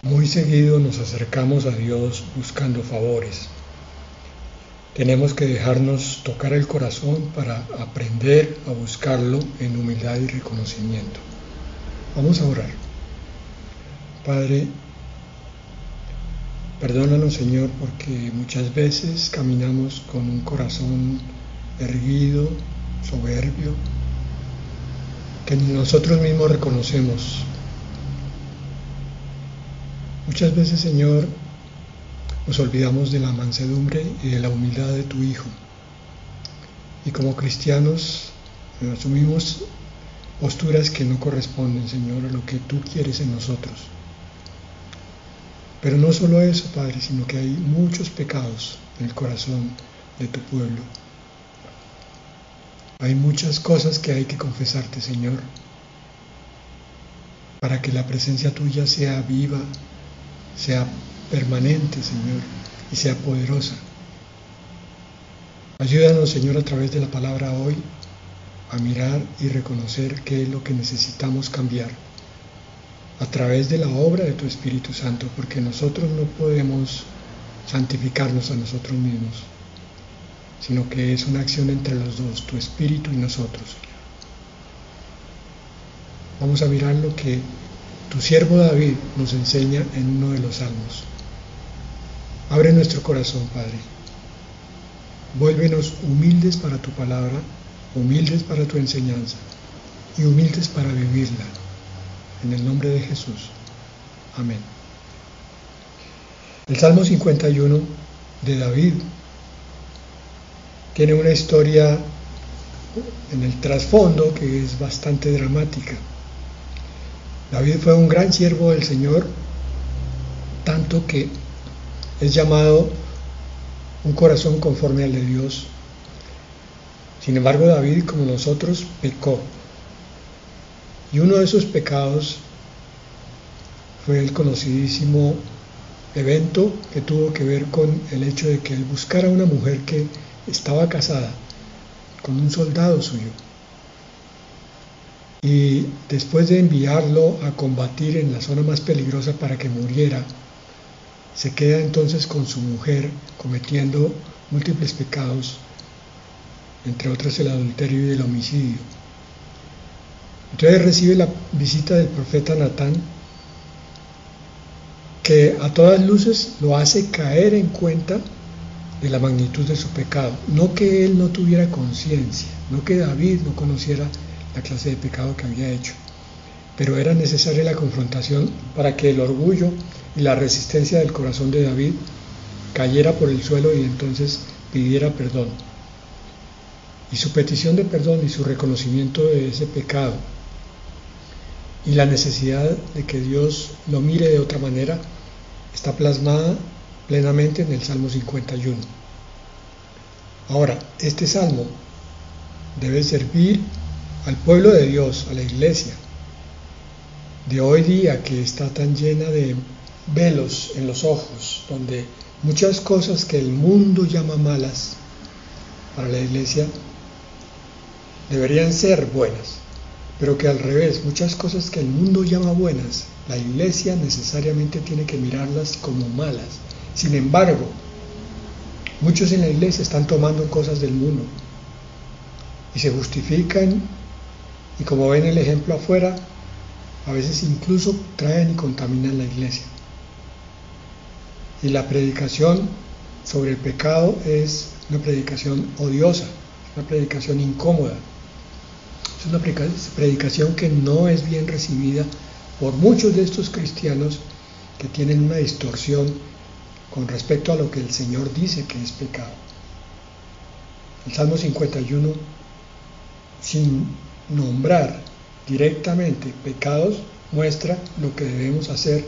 Muy seguido nos acercamos a Dios buscando favores. Tenemos que dejarnos tocar el corazón para aprender a buscarlo en humildad y reconocimiento. Vamos a orar. Padre, perdónanos, Señor, porque muchas veces caminamos con un corazón erguido, soberbio, que ni nosotros mismos reconocemos. Muchas veces, Señor, nos olvidamos de la mansedumbre y de la humildad de tu Hijo. Y como cristianos asumimos posturas que no corresponden, Señor, a lo que tú quieres en nosotros. Pero no solo eso, Padre, sino que hay muchos pecados en el corazón de tu pueblo. Hay muchas cosas que hay que confesarte, Señor, para que la presencia tuya sea viva, sea permanente, Señor, y sea poderosa. Ayúdanos, Señor, a través de la palabra hoy, a mirar y reconocer qué es lo que necesitamos cambiar, a través de la obra de tu Espíritu Santo, porque nosotros no podemos santificarnos a nosotros mismos, sino que es una acción entre los dos, tu Espíritu y nosotros. Vamos a mirar lo que tu siervo David nos enseña en uno de los salmos. Abre nuestro corazón, Padre. Vuélvenos humildes para tu palabra, humildes para tu enseñanza y humildes para vivirla. En el nombre de Jesús. Amén. El Salmo 51 de David tiene una historia en el trasfondo que es bastante dramática. David fue un gran siervo del Señor, tanto que es llamado un corazón conforme al de Dios. Sin embargo, David, como nosotros, pecó. Y uno de esos pecados fue el conocidísimo evento que tuvo que ver con el hecho de que él buscara a una mujer que estaba casada con un soldado suyo. Y después de enviarlo a combatir en la zona más peligrosa para que muriera, se queda entonces con su mujer cometiendo múltiples pecados, entre otros el adulterio y el homicidio. Entonces recibe la visita del profeta Natán, que a todas luces lo hace caer en cuenta de la magnitud de su pecado. No que él no tuviera conciencia, no que David no conociera la clase de pecado que había hecho, pero era necesaria la confrontación para que el orgullo y la resistencia del corazón de David cayera por el suelo y entonces pidiera perdón. Y su petición de perdón y su reconocimiento de ese pecado y la necesidad de que Dios lo mire de otra manera está plasmada plenamente en el Salmo 51. Ahora, este salmo debe servir al pueblo de Dios, a la iglesia de hoy día, que está tan llena de velos en los ojos, donde muchas cosas que el mundo llama malas para la iglesia deberían ser buenas, pero que al revés, muchas cosas que el mundo llama buenas, la iglesia necesariamente tiene que mirarlas como malas. Sin embargo, muchos en la iglesia están tomando cosas del mundo y se justifican, y como ven el ejemplo afuera, a veces incluso traen y contaminan la iglesia. Y la predicación sobre el pecado es una predicación odiosa, una predicación incómoda. Es una predicación que no es bien recibida por muchos de estos cristianos que tienen una distorsión con respecto a lo que el Señor dice que es pecado. El Salmo 51, sin nombrar directamente pecados, muestra lo que debemos hacer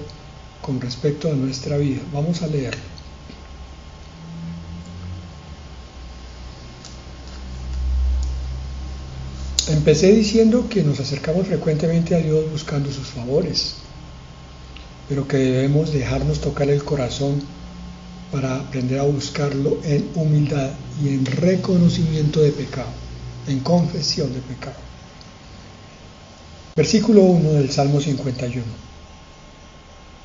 con respecto a nuestra vida. Vamos a leerlo. Empecé diciendo que nos acercamos frecuentemente a Dios buscando sus favores, pero que debemos dejarnos tocar el corazón para aprender a buscarlo en humildad y en reconocimiento de pecado, en confesión de pecado. Versículo 1 del Salmo 51.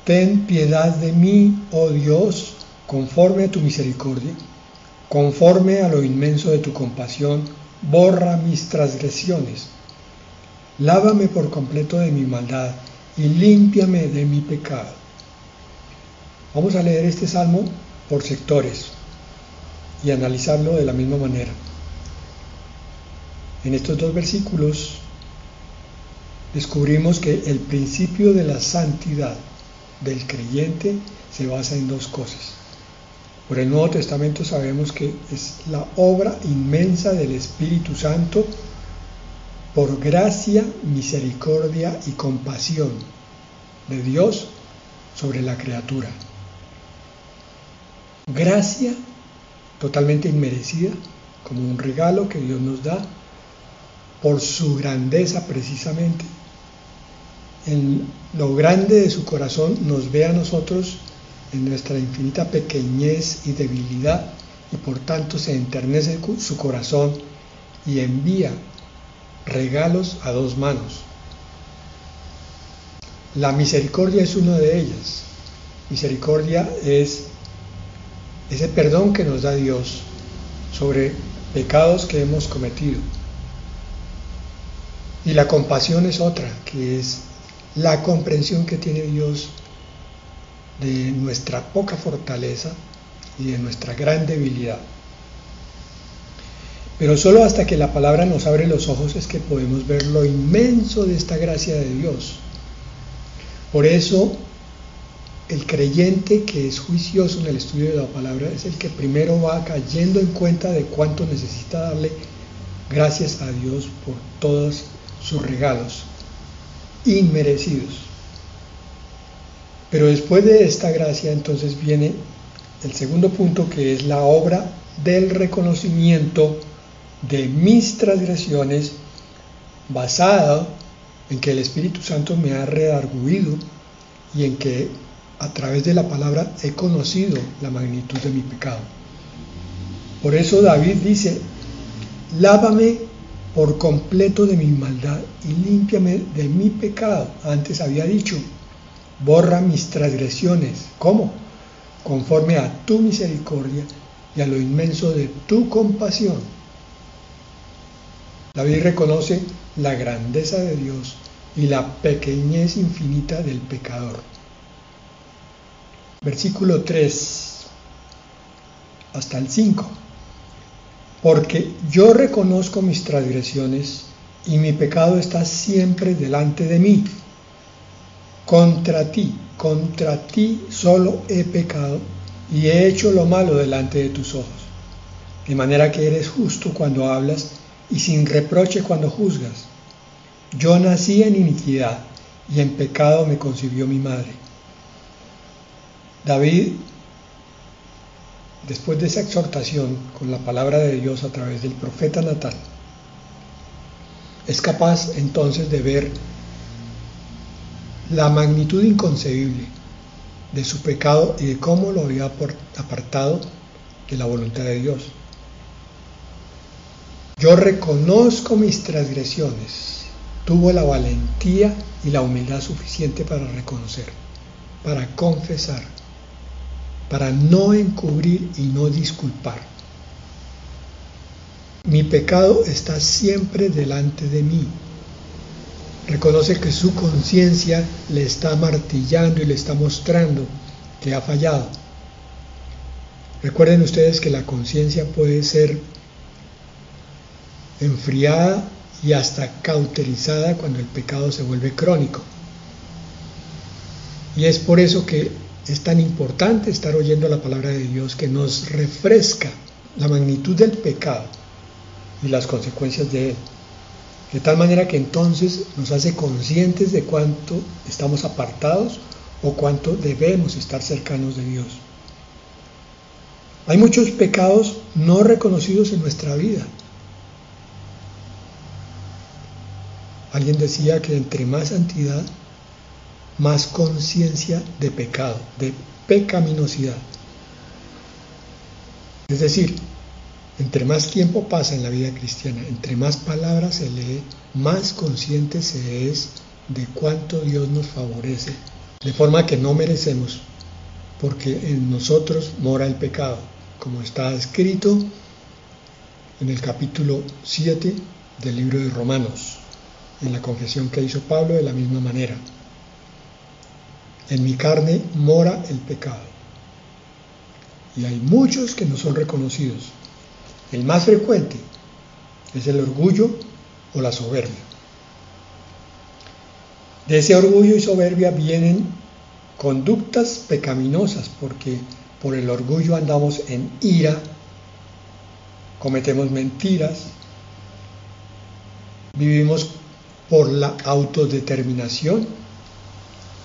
Ten piedad de mí, oh Dios, conforme a tu misericordia, conforme a lo inmenso de tu compasión, borra mis transgresiones. Lávame por completo de mi maldad y límpiame de mi pecado. Vamos a leer este salmo por sectores y analizarlo de la misma manera. En estos dos versículos descubrimos que el principio de la santidad del creyente se basa en dos cosas. Por el Nuevo Testamento sabemos que es la obra inmensa del Espíritu Santo por gracia, misericordia y compasión de Dios sobre la criatura. Gracia totalmente inmerecida, como un regalo que Dios nos da por su grandeza precisamente. En lo grande de su corazón nos ve a nosotros en nuestra infinita pequeñez y debilidad, y por tanto se enternece su corazón y envía regalos a dos manos. La misericordia es una de ellas. Misericordia es ese perdón que nos da Dios sobre pecados que hemos cometido. Y la compasión es otra, que es la comprensión que tiene Dios de nuestra poca fortaleza y de nuestra gran debilidad. Pero solo hasta que la palabra nos abre los ojos es que podemos ver lo inmenso de esta gracia de Dios. Por eso, el creyente que es juicioso en el estudio de la palabra es el que primero va cayendo en cuenta de cuánto necesita darle gracias a Dios por todos sus regalos inmerecidos. Pero después de esta gracia entonces viene el segundo punto, que es la obra del reconocimiento de mis transgresiones, basada en que el Espíritu Santo me ha redarguido y en que a través de la palabra he conocido la magnitud de mi pecado. Por eso David dice: lávame por completo de mi maldad y límpiame de mi pecado. Antes había dicho: borra mis transgresiones. ¿Cómo? Conforme a tu misericordia y a lo inmenso de tu compasión. David reconoce la grandeza de Dios y la pequeñez infinita del pecador. Versículo 3 hasta el 5. Porque yo reconozco mis transgresiones y mi pecado está siempre delante de mí. Contra ti solo he pecado y he hecho lo malo delante de tus ojos, de manera que eres justo cuando hablas y sin reproche cuando juzgas. Yo nací en iniquidad y en pecado me concibió mi madre. David, después de esa exhortación con la palabra de Dios a través del profeta Natán, es capaz entonces de ver la magnitud inconcebible de su pecado y de cómo lo había apartado de la voluntad de Dios. Yo reconozco mis transgresiones. Tuvo la valentía y la humildad suficiente para reconocer, para confesar, para no encubrir y no disculpar. Mi pecado está siempre delante de mí. Reconoce que su conciencia le está martillando y le está mostrando que ha fallado. Recuerden ustedes que la conciencia puede ser enfriada y hasta cauterizada cuando el pecado se vuelve crónico. Y es por eso que es tan importante estar oyendo la palabra de Dios, que nos refresca la magnitud del pecado y las consecuencias de él. De tal manera que entonces nos hace conscientes de cuánto estamos apartados o cuánto debemos estar cercanos de Dios. Hay muchos pecados no reconocidos en nuestra vida. Alguien decía que entre más santidad, más conciencia de pecado, de pecaminosidad. Es decir, entre más tiempo pasa en la vida cristiana, entre más palabras se lee, más consciente se es de cuánto Dios nos favorece de forma que no merecemos, porque en nosotros mora el pecado, como está escrito en el capítulo 7 del libro de Romanos, en la confesión que hizo Pablo de la misma manera. En mi carne mora el pecado. Y hay muchos que no son reconocidos. El más frecuente es el orgullo o la soberbia. De ese orgullo y soberbia vienen conductas pecaminosas, porque por el orgullo andamos en ira, cometemos mentiras, vivimos por la autodeterminación,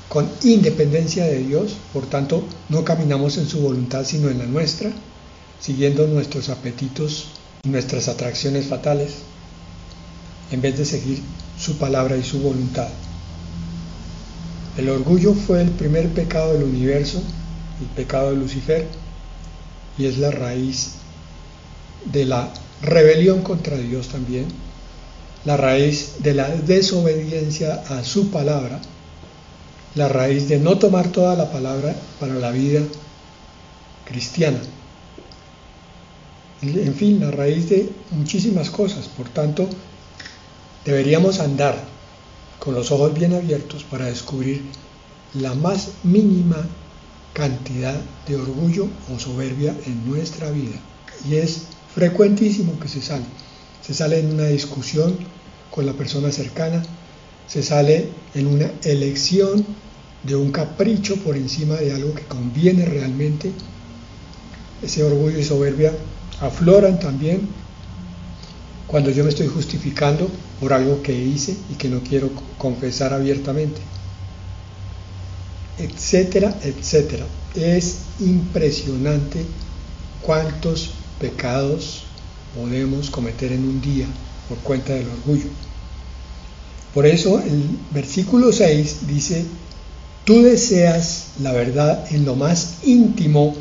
con independencia de Dios, por tanto no caminamos en su voluntad sino en la nuestra, siguiendo nuestros apetitos y nuestras atracciones fatales, en vez de seguir su palabra y su voluntad. El orgullo fue el primer pecado del universo, el pecado de Lucifer, y es la raíz de la rebelión contra Dios también, la raíz de la desobediencia a su palabra, la raíz de no tomar toda la palabra para la vida cristiana. En fin, la raíz de muchísimas cosas. Por tanto, deberíamos andar con los ojos bien abiertos para descubrir la más mínima cantidad de orgullo o soberbia en nuestra vida. Y es frecuentísimo que se sale en una discusión con la persona cercana, se sale en una elección de un capricho por encima de algo que conviene realmente. Ese orgullo y soberbia afloran también cuando yo me estoy justificando por algo que hice y que no quiero confesar abiertamente, etcétera, etcétera. Es impresionante cuántos pecados podemos cometer en un día por cuenta del orgullo. Por eso el versículo 6 dice: tú deseas la verdad en lo más íntimo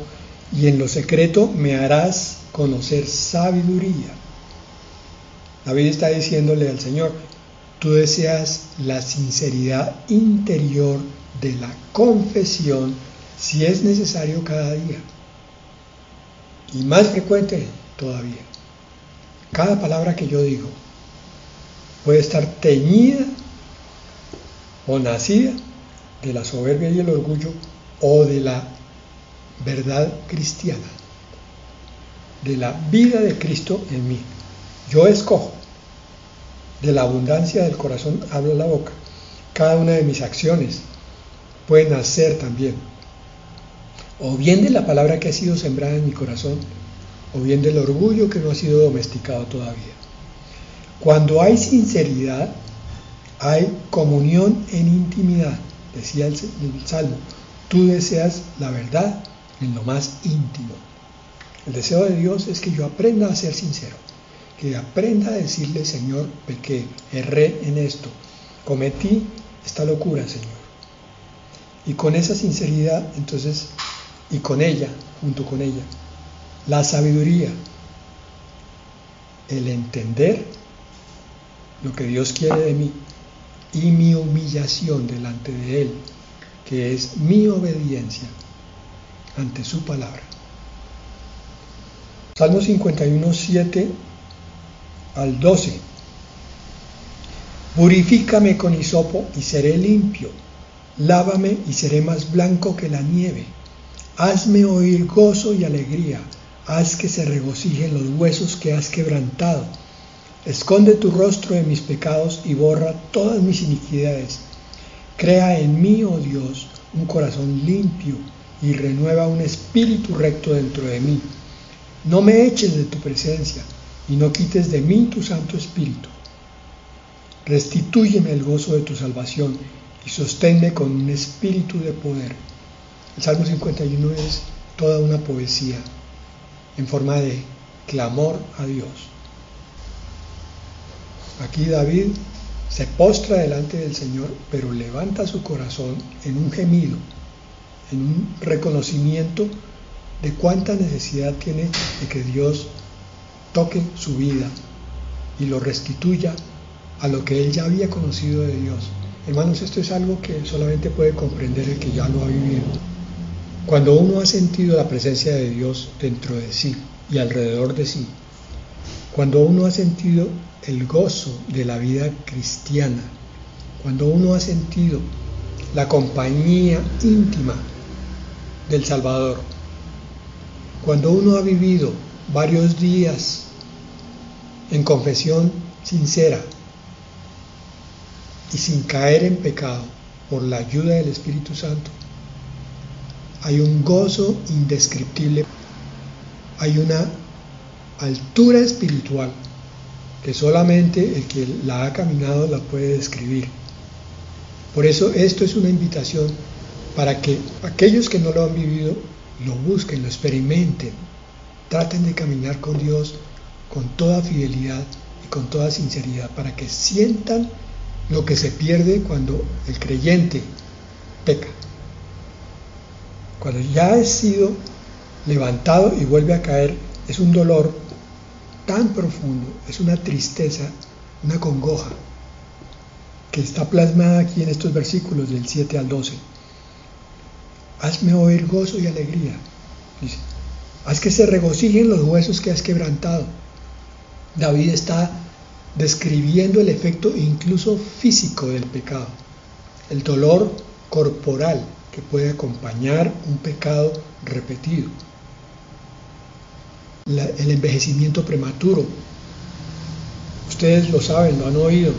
y en lo secreto me harás conocer sabiduría. David está diciéndole al Señor: tú deseas la sinceridad interior de la confesión, si es necesario cada día, y más frecuente todavía. Cada palabra que yo digo puede estar teñida o nacida de la soberbia y el orgullo, o de la verdad cristiana, de la vida de Cristo en mí. Yo escojo. De la abundancia del corazón habla la boca. Cada una de mis acciones puede nacer también, o bien de la palabra que ha sido sembrada en mi corazón, o bien del orgullo que no ha sido domesticado todavía. Cuando hay sinceridad, hay comunión en intimidad. Decía el Salmo: tú deseas la verdad en lo más íntimo. El deseo de Dios es que yo aprenda a ser sincero, que aprenda a decirle: Señor, pequé, erré en esto, cometí esta locura, Señor. Y con esa sinceridad, entonces, y con ella, junto con ella, la sabiduría, el entender lo que Dios quiere de mí y mi humillación delante de Él, que es mi obediencia ante su palabra. Salmo 51, 7 al 12. Purifícame con hisopo y seré limpio, lávame y seré más blanco que la nieve. Hazme oír gozo y alegría, haz que se regocijen los huesos que has quebrantado. Esconde tu rostro de mis pecados y borra todas mis iniquidades. Crea en mí, oh Dios, un corazón limpio y renueva un espíritu recto dentro de mí. No me eches de tu presencia y no quites de mí tu Santo Espíritu. Restitúyeme el gozo de tu salvación y sosténme con un espíritu de poder. El Salmo 51 es toda una poesía en forma de clamor a Dios. Aquí David se postra delante del Señor, pero levanta su corazón en un gemido, en un reconocimiento de cuánta necesidad tiene de que Dios toque su vida y lo restituya a lo que él ya había conocido de Dios, Hermanos, esto es algo que solamente puede comprender el que ya lo ha vivido. Cuando uno ha sentido la presencia de Dios dentro de sí y alrededor de sí, cuando uno ha sentido el gozo de la vida cristiana, cuando uno ha sentido la compañía íntima del Salvador, cuando uno ha vivido varios días en confesión sincera y sin caer en pecado por la ayuda del Espíritu Santo, hay un gozo indescriptible, hay una altura espiritual que solamente el que la ha caminado la puede describir. Por eso esto es una invitación para que aquellos que no lo han vivido lo busquen, lo experimenten, traten de caminar con Dios con toda fidelidad y con toda sinceridad, para que sientan lo que se pierde cuando el creyente peca. Cuando ya ha sido levantado y vuelve a caer, es un dolor tan profundo, es una tristeza, una congoja, que está plasmada aquí en estos versículos del 7 al 12. Hazme oír gozo y alegría, dice, haz que se regocijen los huesos que has quebrantado. David está describiendo el efecto incluso físico del pecado, el dolor corporal que puede acompañar un pecado repetido, el envejecimiento prematuro. Ustedes lo saben, lo han oído,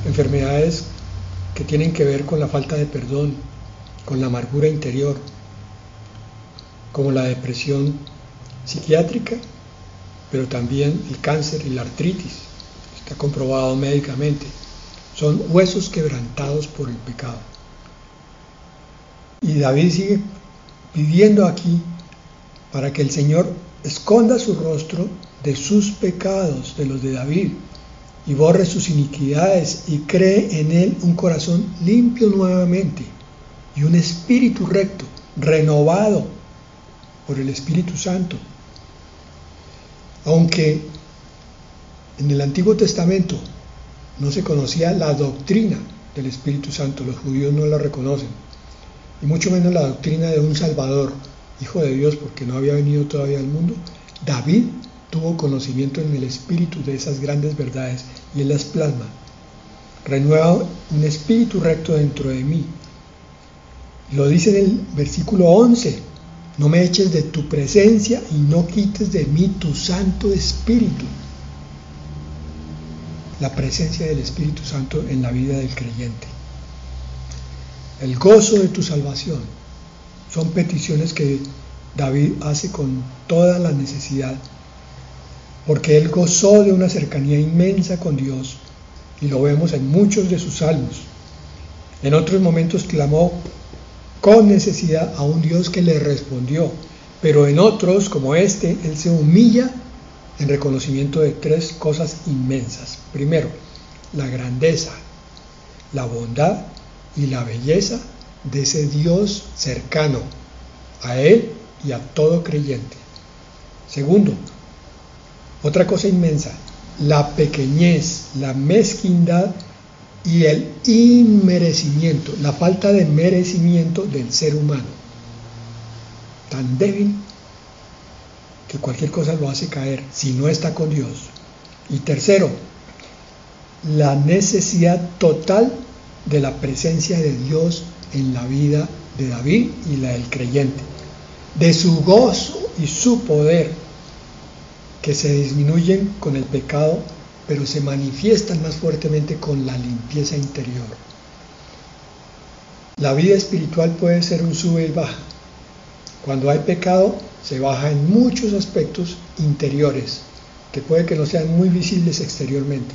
enfermedades que tienen que ver con la falta de perdón, con la amargura interior, como la depresión psiquiátrica, pero también el cáncer y la artritis, está comprobado médicamente, son huesos quebrantados por el pecado. Y David sigue pidiendo aquí para que el Señor esconda su rostro de sus pecados, de los de David, y borre sus iniquidades y cree en él un corazón limpio nuevamente y un espíritu recto, renovado por el Espíritu Santo. Aunque en el Antiguo Testamento no se conocía la doctrina del Espíritu Santo, los judíos no la reconocen, y mucho menos la doctrina de un Salvador, Hijo de Dios, porque no había venido todavía al mundo, David tuvo conocimiento en el Espíritu de esas grandes verdades y él las plasma. Renueva un espíritu recto dentro de mí. Lo dice en el versículo 11, no me eches de tu presencia y no quites de mí tu Santo Espíritu. La presencia del Espíritu Santo en la vida del creyente. El gozo de tu salvación. Son peticiones que David hace con toda la necesidad, porque él gozó de una cercanía inmensa con Dios, y lo vemos en muchos de sus salmos. En otros momentos clamó con necesidad a un Dios que le respondió, pero en otros, como este, él se humilla en reconocimiento de tres cosas inmensas. Primero, la grandeza, la bondad y la belleza de ese Dios cercano a él y a todo creyente. Segundo, otra cosa inmensa, la pequeñez, la mezquindad y el inmerecimiento, la falta de merecimiento del ser humano, tan débil que cualquier cosa lo hace caer si no está con Dios. Y tercero, la necesidad total de la presencia de Dios en la vida de David y la del creyente, de su gozo y su poder, que se disminuyen con el pecado, pero se manifiestan más fuertemente con la limpieza interior. La vida espiritual puede ser un sube y baja. Cuando hay pecado, se baja en muchos aspectos interiores, que puede que no sean muy visibles exteriormente,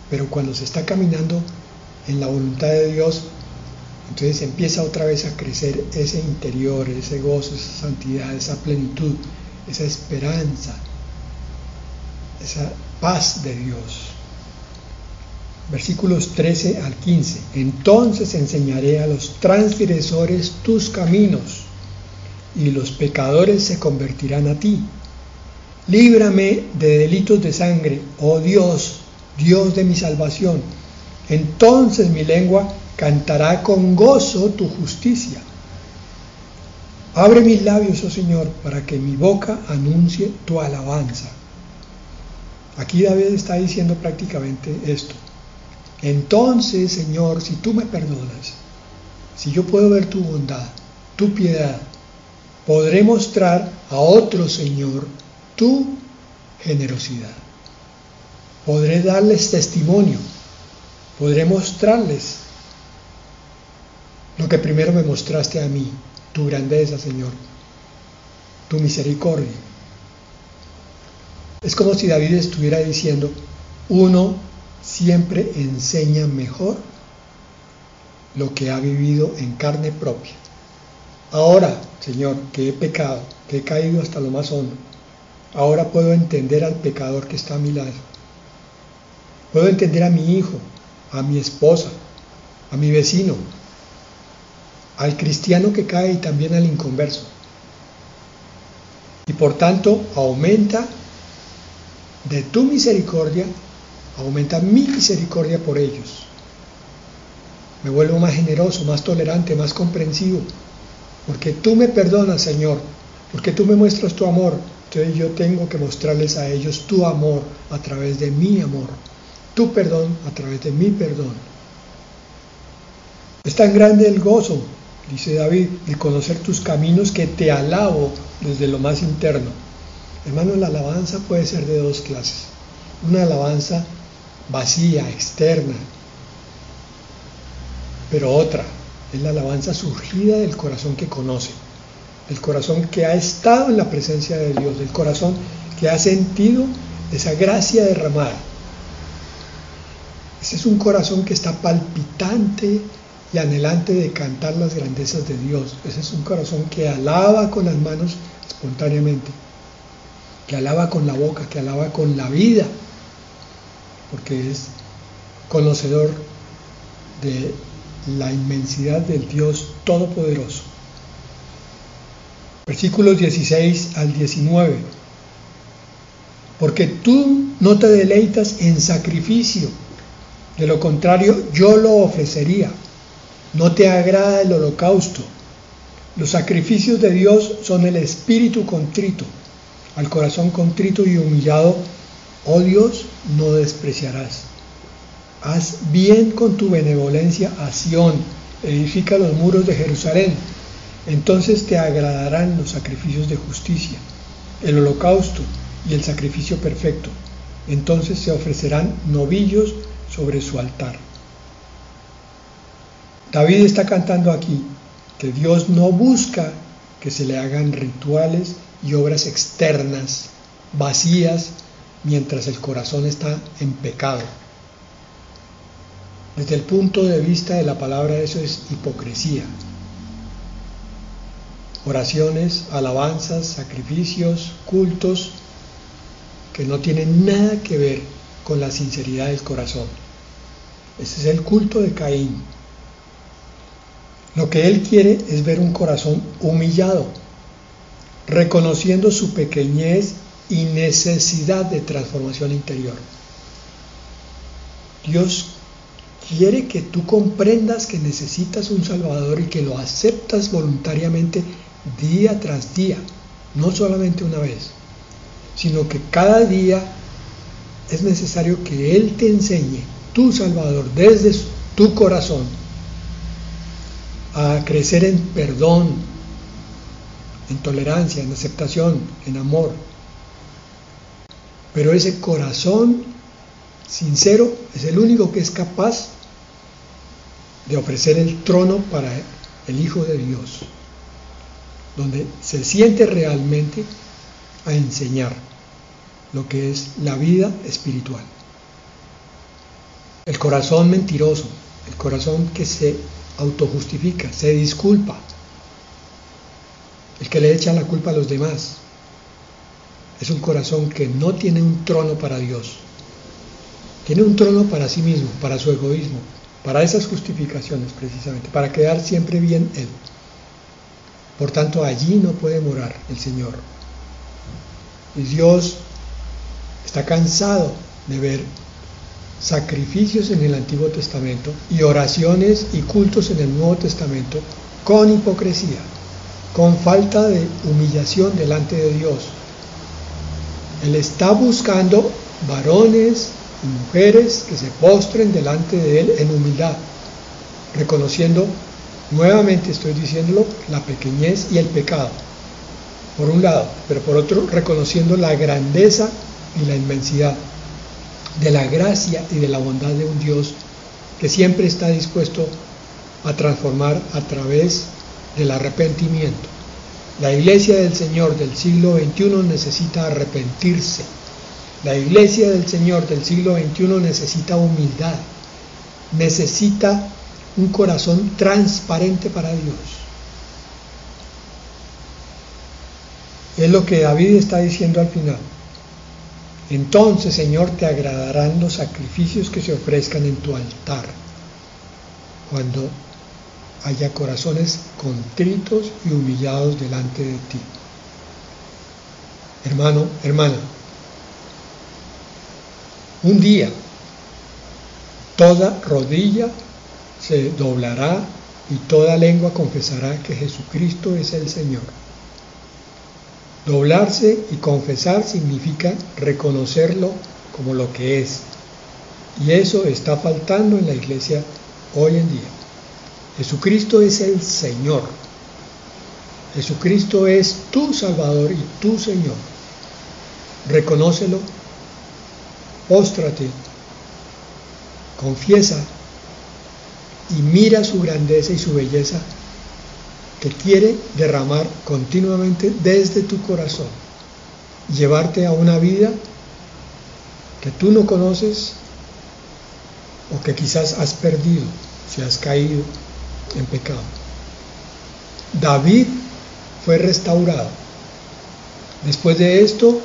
pero cuando se está caminando en la voluntad de Dios, entonces empieza otra vez a crecer ese interior, ese gozo, esa santidad, esa plenitud, esa esperanza, esa paz de Dios. Versículos 13 al 15. Entonces enseñaré a los transgresores tus caminos, y los pecadores se convertirán a ti. Líbrame de delitos de sangre, oh Dios, Dios de mi salvación, Entonces mi lengua cantará con gozo tu justicia. Abre mis labios, oh Señor, para que mi boca anuncie tu alabanza. Aquí David está diciendo prácticamente esto. Entonces, Señor, si tú me perdonas, si yo puedo ver tu bondad, tu piedad, podré mostrar a otro, Señor, tu generosidad. Podré darles testimonio, podré mostrarles lo que primero me mostraste a mí, tu grandeza, Señor, tu misericordia. Es como si David estuviera diciendo, uno siempre enseña mejor lo que ha vivido en carne propia. Ahora, Señor, que he pecado, que he caído hasta lo más hondo, ahora puedo entender al pecador que está a mi lado. Puedo entender a mi hijo, a mi esposa, a mi vecino, al cristiano que cae y también al inconverso. Y por tanto, aumenta de tu misericordia, aumenta mi misericordia por ellos. Me vuelvo más generoso, más tolerante, más comprensivo, porque tú me perdonas, Señor, porque tú me muestras tu amor. Entonces yo tengo que mostrarles a ellos tu amor a través de mi amor, tu perdón a través de mi perdón. Es tan grande el gozo, dice David, de conocer tus caminos, que te alabo desde lo más interno. Hermano, la alabanza puede ser de dos clases. Una alabanza vacía, externa, pero otra es la alabanza surgida del corazón que conoce, el corazón que ha estado en la presencia de Dios, el corazón que ha sentido esa gracia derramada. Ese es un corazón que está palpitante y anhelante de cantar las grandezas de Dios. Ese es un corazón que alaba con las manos espontáneamente, que alaba con la boca, que alaba con la vida, porque es conocedor de la inmensidad del Dios Todopoderoso. Versículos 16 al 19. Porque tú no te deleitas en sacrificio, de lo contrario yo lo ofrecería. No te agrada el holocausto. Los sacrificios de Dios son el espíritu contrito. Al corazón contrito y humillado, oh Dios, no despreciarás. Haz bien con tu benevolencia a Sión, edifica los muros de Jerusalén. Entonces te agradarán los sacrificios de justicia, el holocausto y el sacrificio perfecto. Entonces se ofrecerán novillos sobre su altar. David está cantando aquí que Dios no busca que se le hagan rituales y obras externas, vacías, mientras el corazón está en pecado. Desde el punto de vista de la palabra, eso es hipocresía. Oraciones, alabanzas, sacrificios, cultos que no tienen nada que ver con la sinceridad del corazón. Ese es el culto de Caín. Lo que él quiere es ver un corazón humillado, reconociendo su pequeñez y necesidad de transformación interior. Dios quiere que tú comprendas que necesitas un Salvador y que lo aceptas voluntariamente día tras día, no solamente una vez, sino que cada día es necesario que Él te enseñe, tu Salvador, desde tu corazón, a crecer en perdón, en tolerancia, en aceptación, en amor. Pero ese corazón sincero es el único que es capaz de ofrecer el trono para el Hijo de Dios, donde se siente realmente a enseñar lo que es la vida espiritual. El corazón mentiroso, el corazón que se autojustifica, se disculpa, el que le echa la culpa a los demás, es un corazón que no tiene un trono para Dios, tiene un trono para sí mismo, para su egoísmo, para esas justificaciones precisamente, para quedar siempre bien Él. Por tanto, allí no puede morar el Señor. Y Dios está cansado de ver sacrificios en el Antiguo Testamento y oraciones y cultos en el Nuevo Testamento con hipocresía, con falta de humillación delante de Dios. Él está buscando varones y mujeres que se postren delante de Él en humildad, reconociendo, nuevamente estoy diciéndolo, la pequeñez y el pecado, por un lado, pero por otro, reconociendo la grandeza y la inmensidad de la gracia y de la bondad de un Dios que siempre está dispuesto a transformar a través del arrepentimiento. La iglesia del Señor del siglo XXI necesita arrepentirse. La iglesia del Señor del siglo XXI necesita humildad, necesita un corazón transparente para Dios. Es lo que David está diciendo al final. Entonces, Señor, te agradarán los sacrificios que se ofrezcan en tu altar, cuando haya corazones contritos y humillados delante de ti. Hermano, hermana, un día toda rodilla se doblará y toda lengua confesará que Jesucristo es el Señor. Doblarse y confesar significa reconocerlo como lo que es. Y eso está faltando en la iglesia hoy en día. Jesucristo es el Señor. Jesucristo es tu Salvador y tu Señor. Reconócelo, póstrate, confiesa y mira su grandeza y su belleza que quiere derramar continuamente desde tu corazón, llevarte a una vida que tú no conoces o que quizás has perdido si has caído en pecado. David fue restaurado. Después de esto,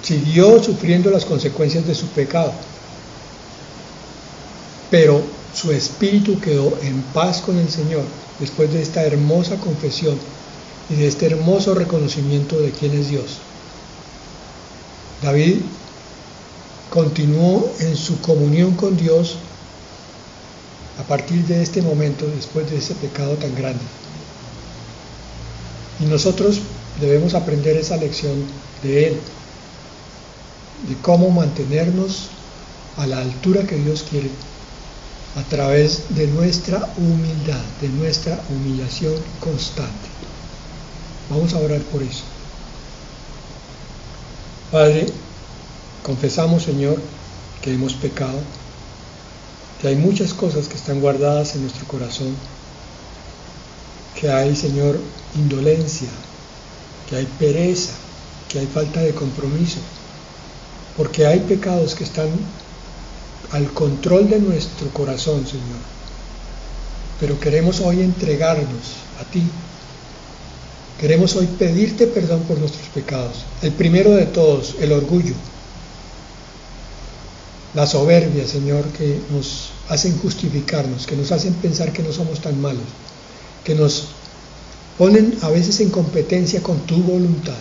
siguió sufriendo las consecuencias de su pecado, pero su espíritu quedó en paz con el Señor después de esta hermosa confesión y de este hermoso reconocimiento de quién es Dios. David continuó en su comunión con Dios a partir de este momento, después de ese pecado tan grande. Y nosotros debemos aprender esa lección de él, de cómo mantenernos a la altura que Dios quiere, a través de nuestra humildad, de nuestra humillación constante. Vamos a orar por eso. Padre, confesamos, Señor, que hemos pecado, que hay muchas cosas que están guardadas en nuestro corazón, que hay, Señor, indolencia, que hay pereza, que hay falta de compromiso, porque hay pecados que están al control de nuestro corazón, Señor. Pero queremos hoy entregarnos a ti. Queremos hoy pedirte perdón por nuestros pecados. El primero de todos, el orgullo. La soberbia, Señor, que nos hacen justificarnos, que nos hacen pensar que no somos tan malos, que nos ponen a veces en competencia con tu voluntad.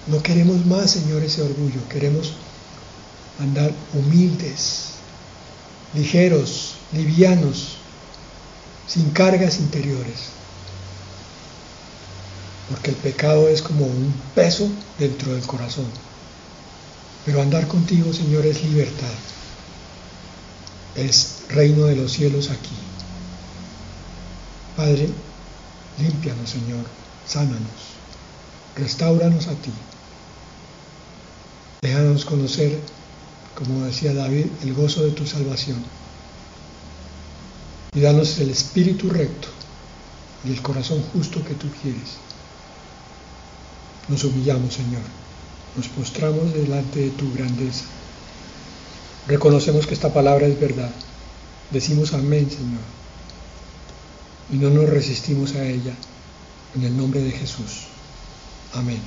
No queremos más, Señor, ese orgullo. Queremos andar humildes, ligeros, livianos, sin cargas interiores. Porque el pecado es como un peso dentro del corazón. Pero andar contigo, Señor, es libertad. Es reino de los cielos aquí. Padre, límpianos, Señor, sánanos, restáuranos a ti. Déjanos conocer, como decía David, el gozo de tu salvación. Y danos el espíritu recto y el corazón justo que tú quieres. Nos humillamos, Señor. Nos postramos delante de tu grandeza. Reconocemos que esta palabra es verdad. Decimos amén, Señor. Y no nos resistimos a ella. En el nombre de Jesús. Amén.